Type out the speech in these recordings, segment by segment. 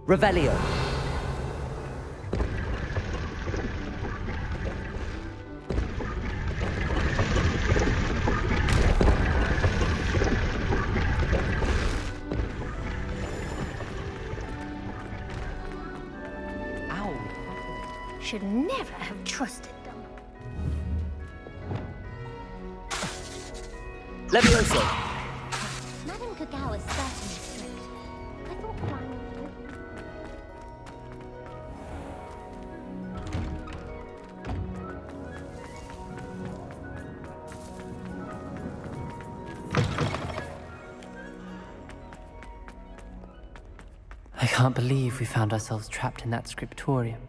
Revelio. Should never have trusted them. Levioso. Madame Kagawa's certainly strict. I thought Ryan... I can't believe we found ourselves trapped in that scriptorium.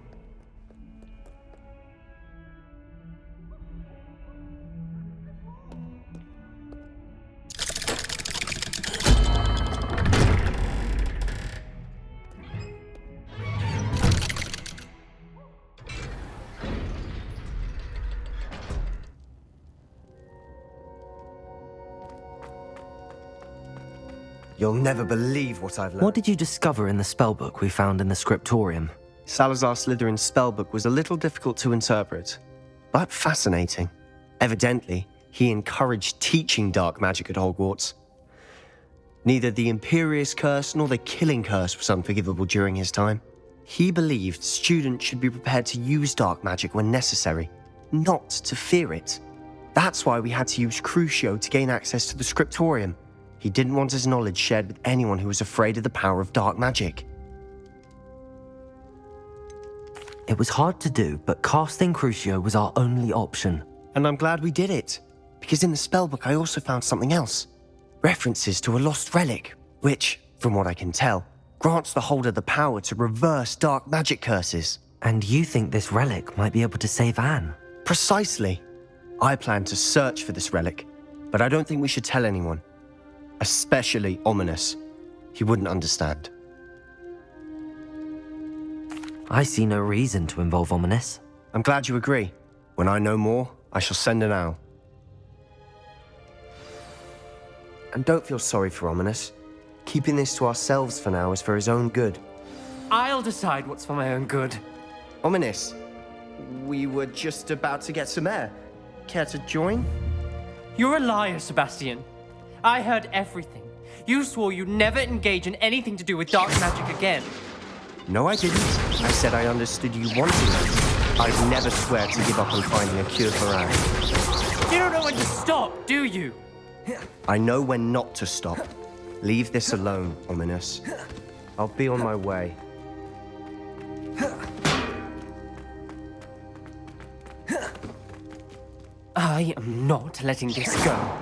You'll never believe what I've learned. What did you discover in the spellbook we found in the scriptorium? Salazar Slytherin's spellbook was a little difficult to interpret, but fascinating. Evidently, he encouraged teaching dark magic at Hogwarts. Neither the Imperious Curse nor the Killing Curse was unforgivable during his time. He believed students should be prepared to use dark magic when necessary, not to fear it. That's why we had to use Crucio to gain access to the scriptorium. He didn't want his knowledge shared with anyone who was afraid of the power of dark magic. It was hard to do, but casting Crucio was our only option. And I'm glad we did it, because in the spellbook I also found something else. References to a lost relic, which, from what I can tell, grants the holder the power to reverse dark magic curses. And you think this relic might be able to save Anne? Precisely. I plan to search for this relic, but I don't think we should tell anyone. Especially Ominous. He wouldn't understand. I see no reason to involve Ominous. I'm glad you agree. When I know more, I shall send an owl. And don't feel sorry for Ominous. Keeping this to ourselves for now is for his own good. I'll decide what's for my own good. Ominous, we were just about to get some air. Care to join? You're a liar, Sebastian. I heard everything. You swore you'd never engage in anything to do with dark magic again. No, I didn't. I said I understood you wanting it. I'd never swear to give up on finding a cure for Anne. You don't know when to stop, do you? I know when not to stop. Leave this alone, Ominous. I'll be on my way. I am not letting this go.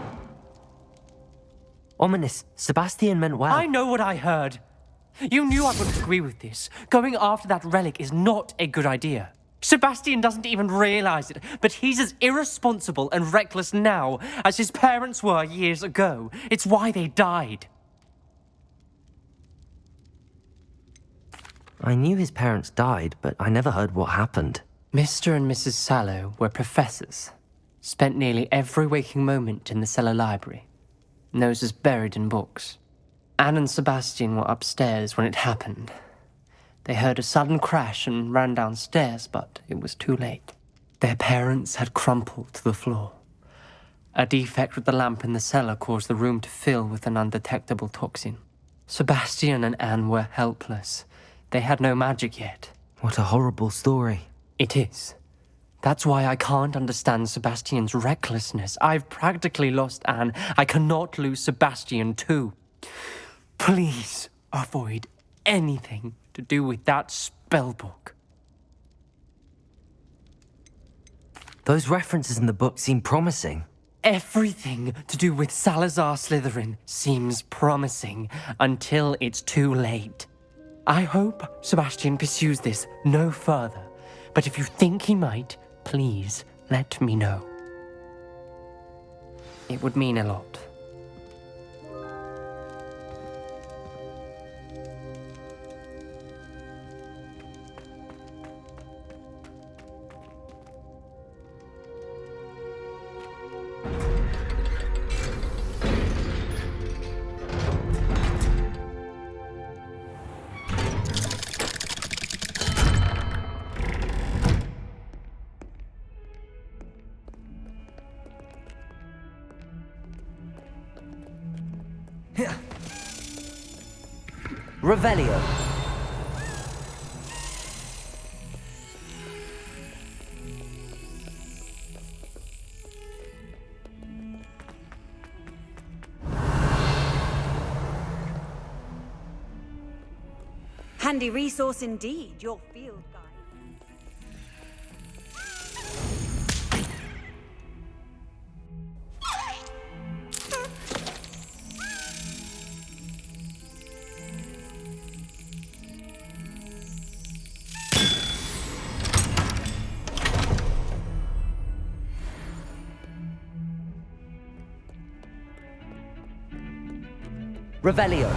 Ominous, Sebastian meant well. I know what I heard. You knew I wouldn't agree with this. Going after that relic is not a good idea. Sebastian doesn't even realize it, but he's as irresponsible and reckless now as his parents were years ago. It's why they died. I knew his parents died, but I never heard what happened. Mr. and Mrs. Sallow were professors. Spent nearly every waking moment in the cellar library. Noses buried in books. Anne and Sebastian were upstairs when it happened. They heard a sudden crash and ran downstairs, but it was too late. Their parents had crumpled to the floor. A defect with the lamp in the cellar caused the room to fill with an undetectable toxin. Sebastian and Anne were helpless. They had no magic yet. What a horrible story. It is. That's why I can't understand Sebastian's recklessness. I've practically lost Anne. I cannot lose Sebastian too. Please avoid anything to do with that spellbook. Those references in the book seem promising. Everything to do with Salazar Slytherin seems promising until it's too late. I hope Sebastian pursues this no further, but if you think he might, please let me know. It would mean a lot. Revelio. Handy resource indeed, your field guide. Revelio.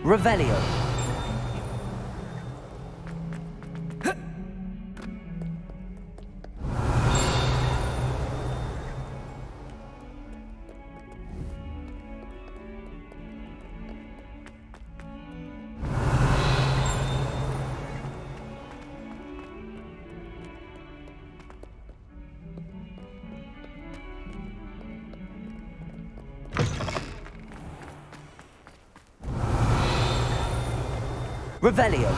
Revelio. Revelio.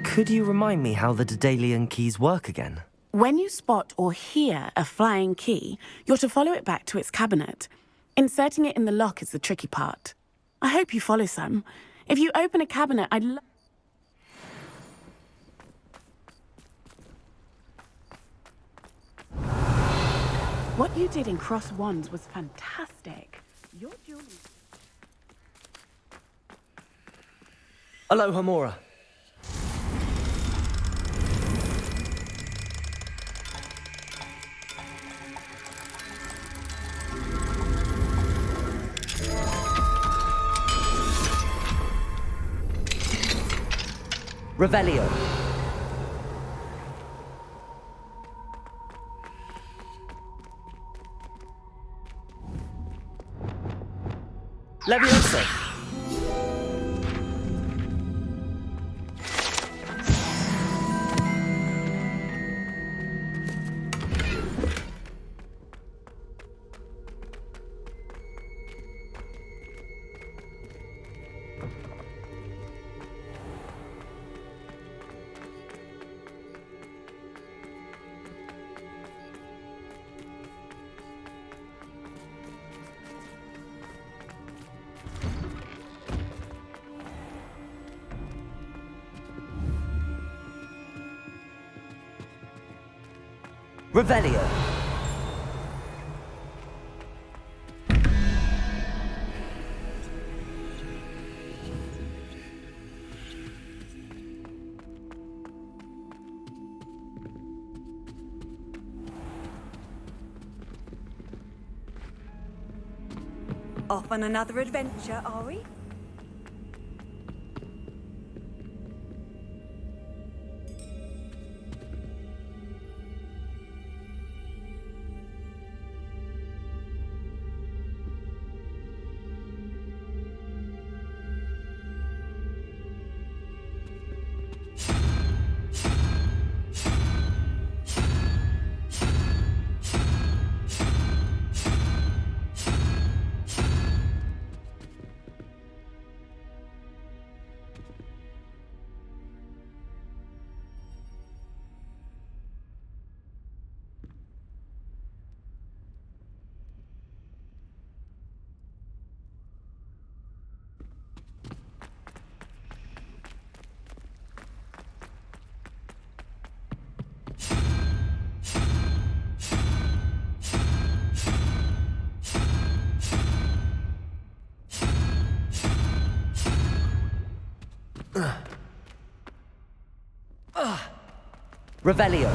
Could you remind me how the Daedalian keys work again? When you spot or hear a flying key, you're to follow it back to its cabinet. Inserting it in the lock is the tricky part. I hope you follow, son. If you open a cabinet, What you did in Cross Wands was fantastic. Your jewelry... Aloha Mora. Revelio. Leviosa. Revelio. Off on another adventure, are we? Revelio.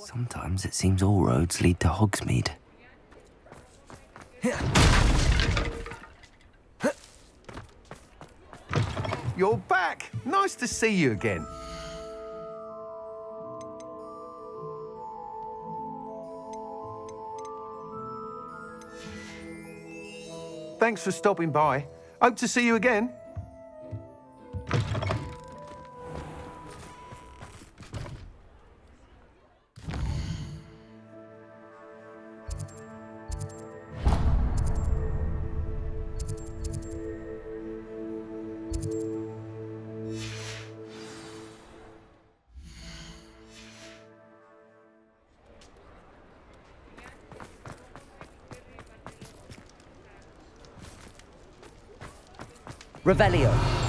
Sometimes it seems all roads lead to Hogsmeade. You're back! Nice to see you again. Thanks for stopping by. Hope to see you again. Revelio.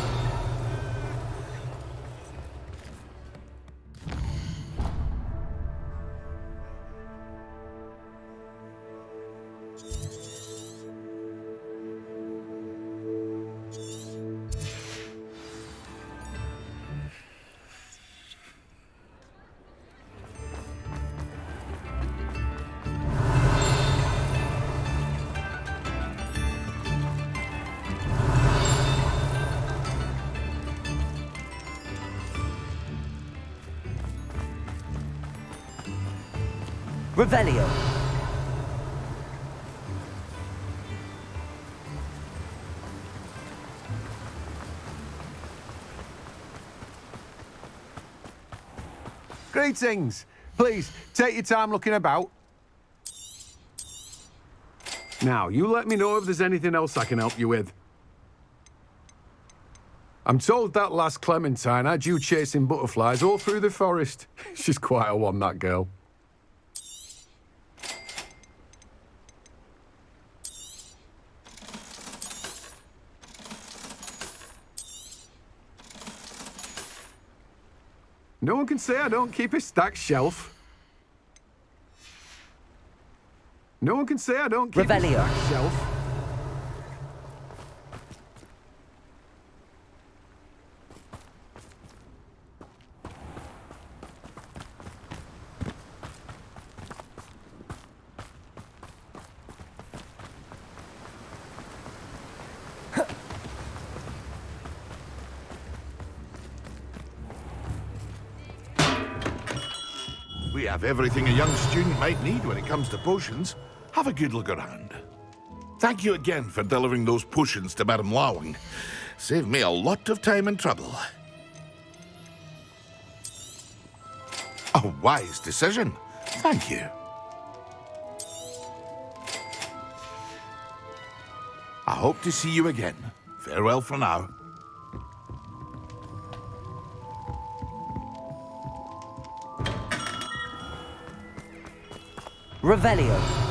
Revelio. Greetings. Please, take your time looking about. Now, you let me know if there's anything else I can help you with. I'm told that last Clementine had you chasing butterflies all through the forest. She's quite a one, that girl. No one can say I don't keep a stacked shelf. No one can say I don't keep Revelio. a stacked shelf. We have everything a young student might need when it comes to potions. Have a good look around. Thank you again for delivering those potions to Madame Lawing. Saved me a lot of time and trouble. A wise decision. Thank you. I hope to see you again. Farewell for now. Revelio.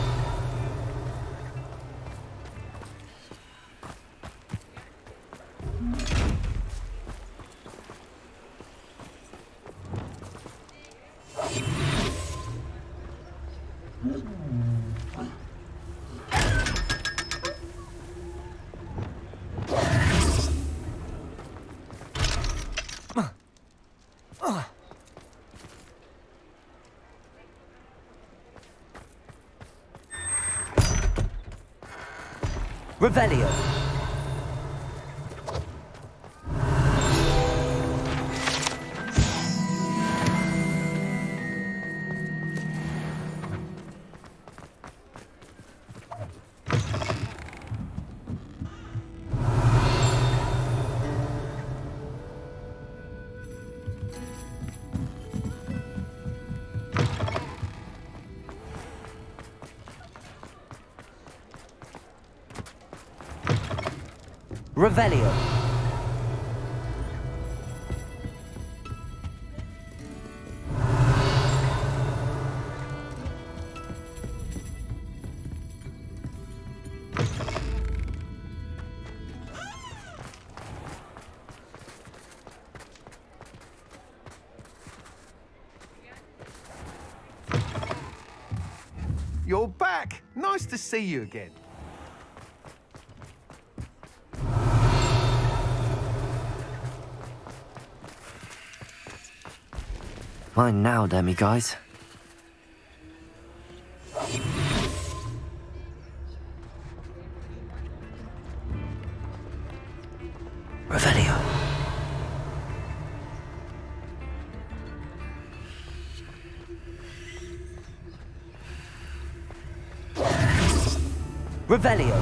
Revelio. Revelio. You're back. Nice to see you again. Mine now, demi-guys. Revelio. Revelio.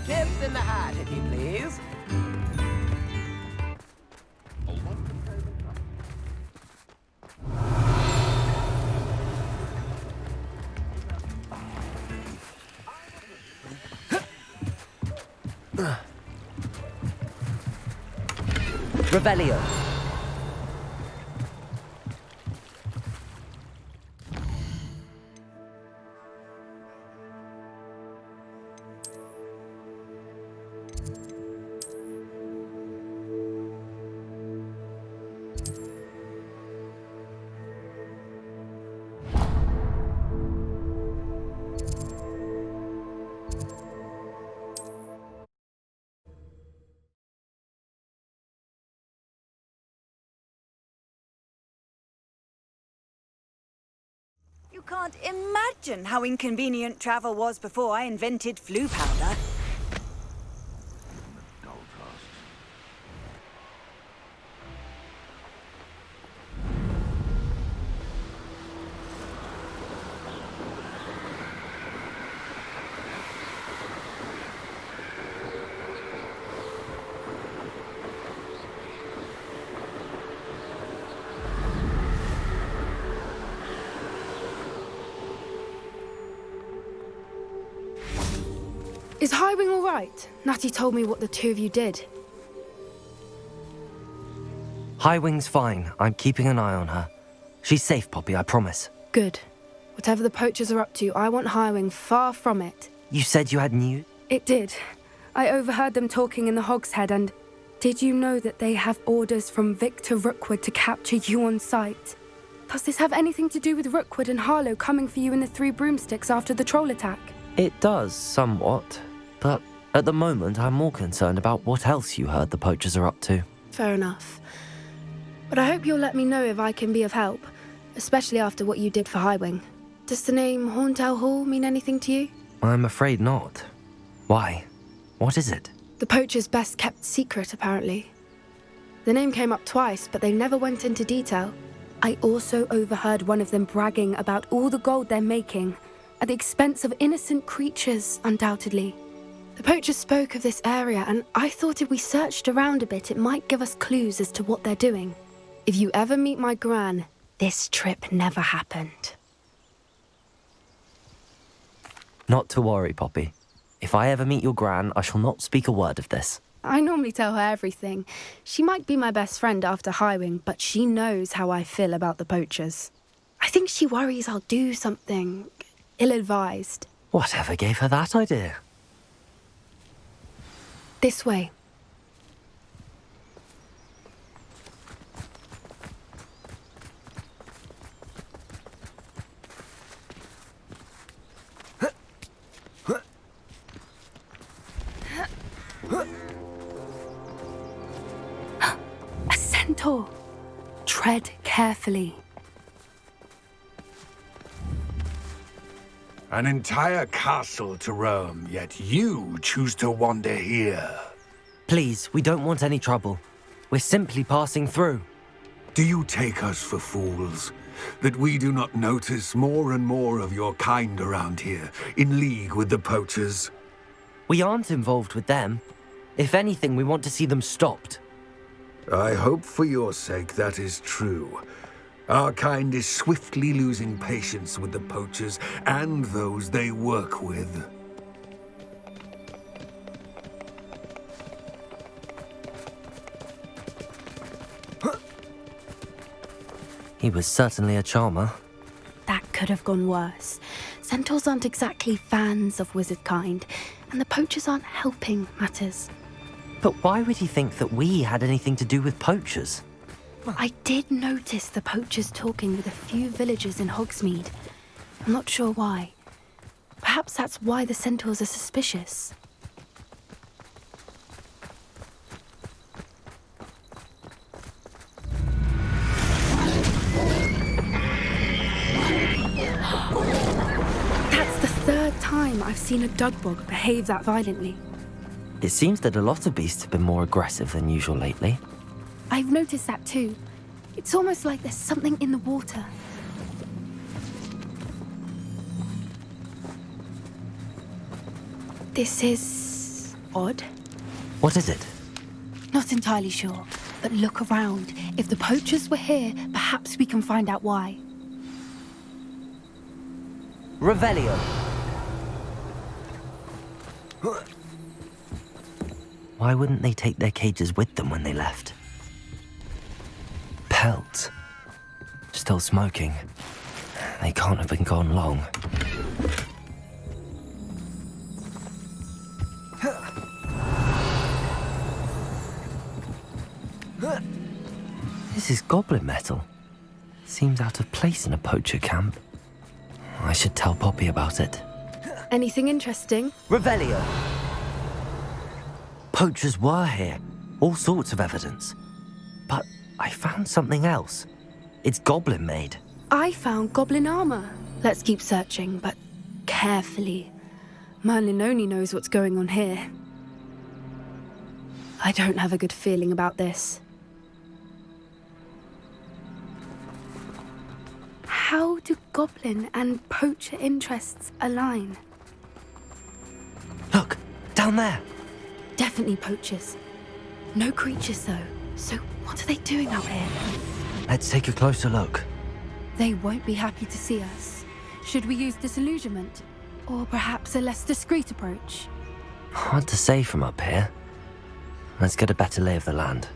Tips in the hat, if you please. Revelio. You can't imagine how inconvenient travel was before I invented flu powder. Is Highwing all right? Natty told me what the two of you did. Highwing's fine. I'm keeping an eye on her. She's safe, Poppy, I promise. Good. Whatever the poachers are up to, I want Highwing far from it. You said you had news? It did. I overheard them talking in the Hogshead, and did you know that they have orders from Victor Rookwood to capture you on sight? Does this have anything to do with Rookwood and Harlow coming for you in the Three Broomsticks after the troll attack? It does, somewhat. But at the moment, I'm more concerned about what else you heard the poachers are up to. Fair enough. But I hope you'll let me know if I can be of help, especially after what you did for Highwing. Does the name Horntail Hall mean anything to you? I'm afraid not. Why? What is it? The poachers' best kept secret, apparently. The name came up twice, but they never went into detail. I also overheard one of them bragging about all the gold they're making, at the expense of innocent creatures, undoubtedly. The poachers spoke of this area, and I thought if we searched around a bit, it might give us clues as to what they're doing. If you ever meet my gran, this trip never happened. Not to worry, Poppy. If I ever meet your gran, I shall not speak a word of this. I normally tell her everything. She might be my best friend after Highwing, but she knows how I feel about the poachers. I think she worries I'll do something ill-advised. Whatever gave her that idea? This way. A centaur. Tread carefully. An entire castle to roam, yet you choose to wander here. Please, we don't want any trouble. We're simply passing through. Do you take us for fools? That we do not notice more and more of your kind around here, in league with the poachers? We aren't involved with them. If anything, we want to see them stopped. I hope for your sake that is true. Our kind is swiftly losing patience with the poachers and those they work with. He was certainly a charmer. That could have gone worse. Centaurs aren't exactly fans of wizard kind, and the poachers aren't helping matters. But why would he think that we had anything to do with poachers? I did notice the poachers talking with a few villagers in Hogsmeade. I'm not sure why. Perhaps that's why the centaurs are suspicious. That's the third time I've seen a dugbog behave that violently. It seems that a lot of beasts have been more aggressive than usual lately. I've noticed that too. It's almost like there's something in the water. This is odd. What is it? Not entirely sure, but look around. If the poachers were here, perhaps we can find out why. Revelio. Why wouldn't they take their cages with them when they left? Pelts. Still smoking. They can't have been gone long. This is goblin metal. Seems out of place in a poacher camp. I should tell Poppy about it. Anything interesting? Revelio! Poachers were here. All sorts of evidence. But I found something else. It's goblin made. I found goblin armor. Let's keep searching, but carefully. Merlin only knows what's going on here. I don't have a good feeling about this. How do goblin and poacher interests align? Look, down there. Definitely poachers. No creatures, though. So what are they doing out here? Let's take a closer look. They won't be happy to see us. Should we use disillusionment? Or perhaps a less discreet approach? Hard to say from up here. Let's get a better lay of the land.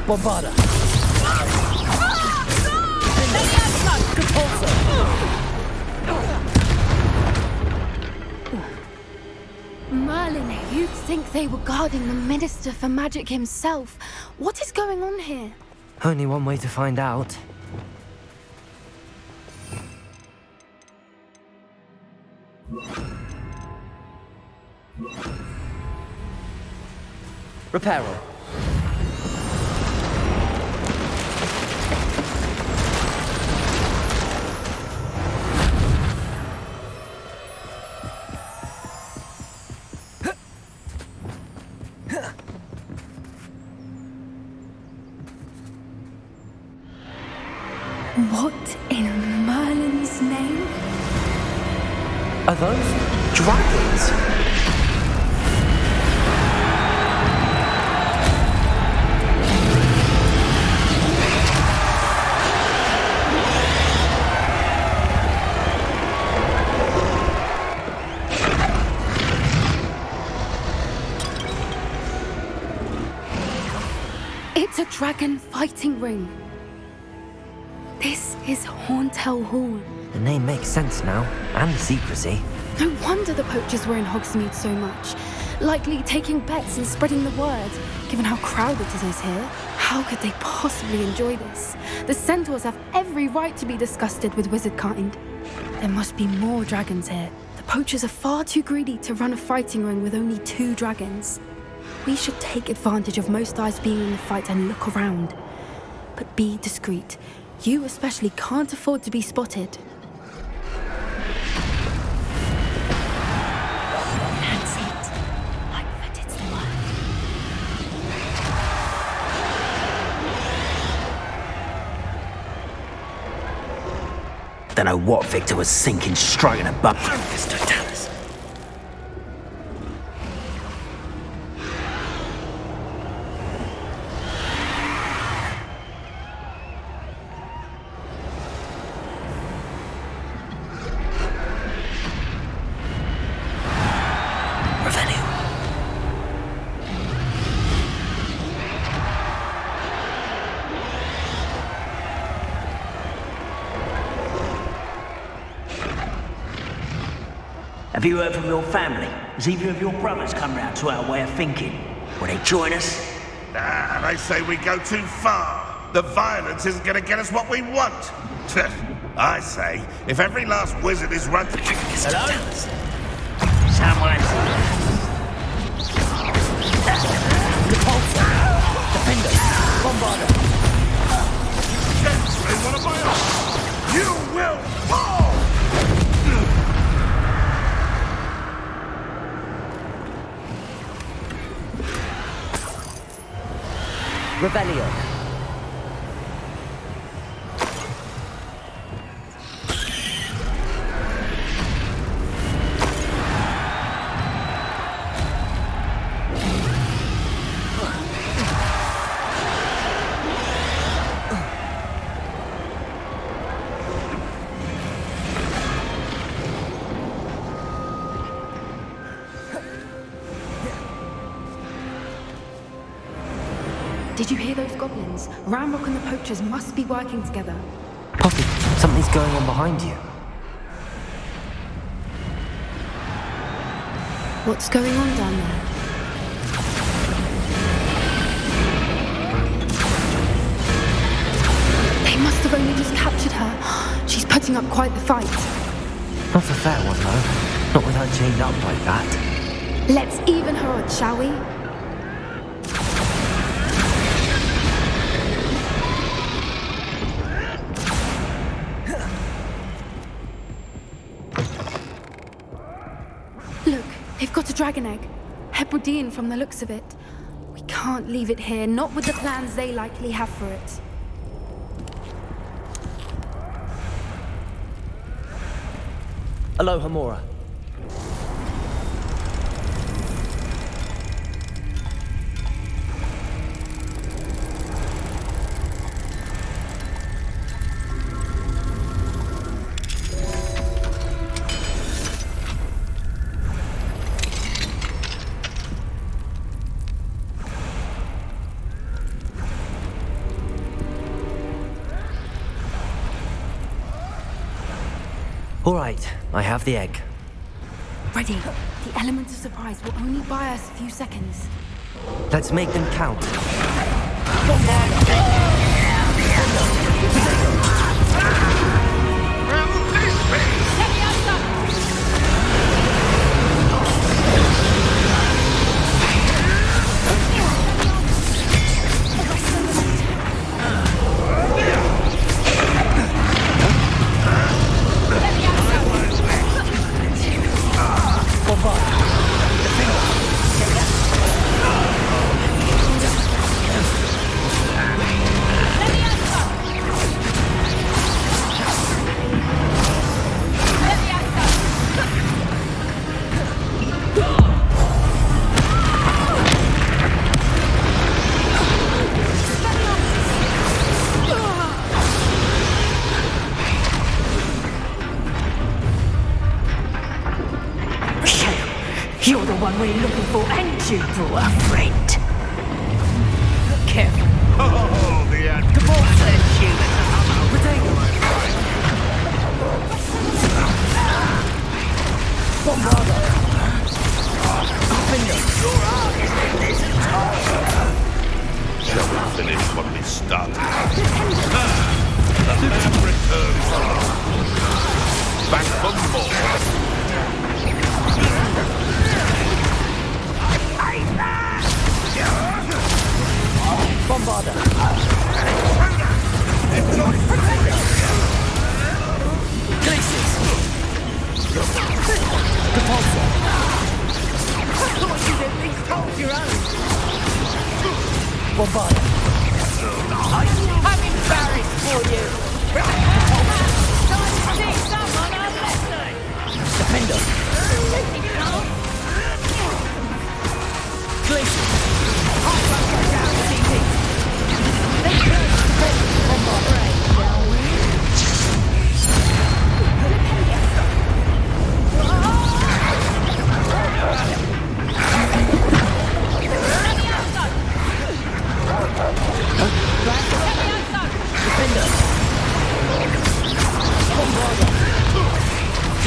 Bombarda! Merlin, you'd think they were guarding the Minister for Magic himself. What is going on here? Only one way to find out. Reparo. What in Merlin's name? Are those dragons? It's a dragon fighting ring. This is Hauntel Hall. The name makes sense now, and the secrecy. No wonder the poachers were in Hogsmeade so much. Likely taking bets and spreading the word, given how crowded it is here. How could they possibly enjoy this? The centaurs have every right to be disgusted with wizard kind. There must be more dragons here. The poachers are far too greedy to run a fighting ring with only 2 dragons. We should take advantage of most eyes being in the fight and look around. But be discreet. You especially can't afford to be spotted. That's it. Like that it's the one. Don't know what Victor was sinking straight in a bum. Focus, Totalis. Have you heard from your family? Has either of your brothers come round to our way of thinking? Will they join us? Nah, they say we go too far. The violence isn't going to get us what we want. I say, if every last wizard is run... Hello? Someone's... Defender! Bombarder! Gently, one of my own! You will fall! Revelio. Did you hear those goblins? Ramrock and the poachers must be working together. Poppy, something's going on behind you. What's going on down there? They must have only just captured her. She's putting up quite the fight. Not a fair one, though. Not with her chained up like that. Let's even her odds, shall we? Look, they've got a dragon egg. Hebridean from the looks of it. We can't leave it here, not with the plans they likely have for it. Aloha, Mora. All right, I have the egg. Ready. The element of surprise will only buy us a few seconds. Let's make them count. You're the one we're looking for, and you brought a friend. Careful.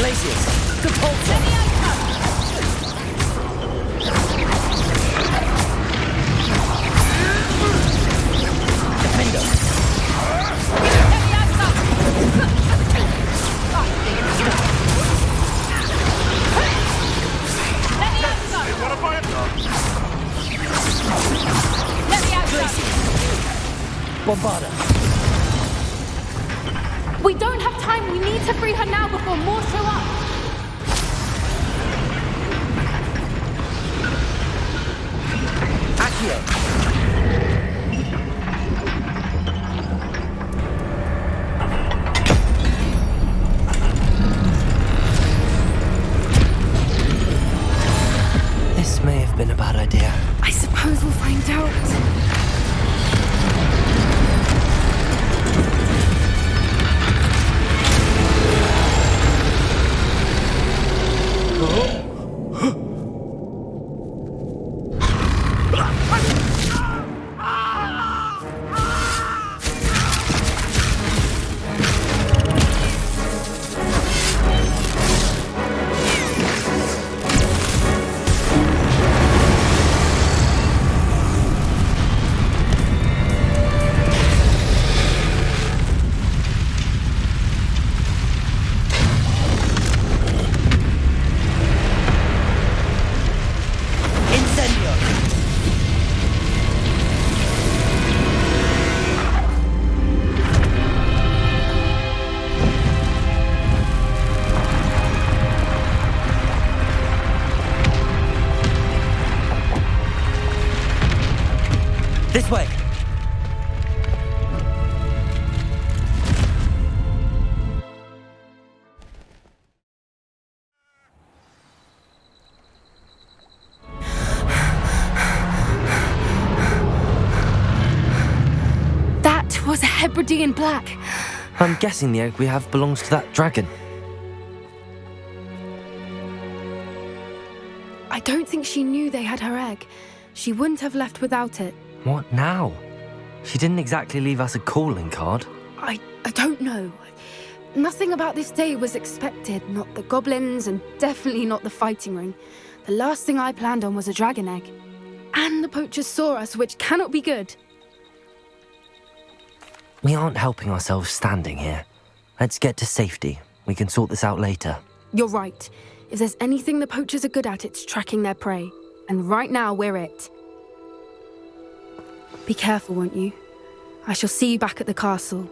Glaciers! Catapulta! Defender! What a fire! Bombarda! We don't have time. We need to free her now before more show up. Accio! This may have been a bad idea. I suppose we'll find out. This way! That was a Hebridean black. I'm guessing the egg we have belongs to that dragon. I don't think she knew they had her egg. She wouldn't have left without it. What now? She didn't exactly leave us a calling card. I don't know. Nothing about this day was expected. Not the goblins, and definitely not the fighting ring. The last thing I planned on was a dragon egg. And the poachers saw us, which cannot be good. We aren't helping ourselves standing here. Let's get to safety. We can sort this out later. You're right. If there's anything the poachers are good at, it's tracking their prey. And right now, we're it. Be careful, won't you? I shall see you back at the castle.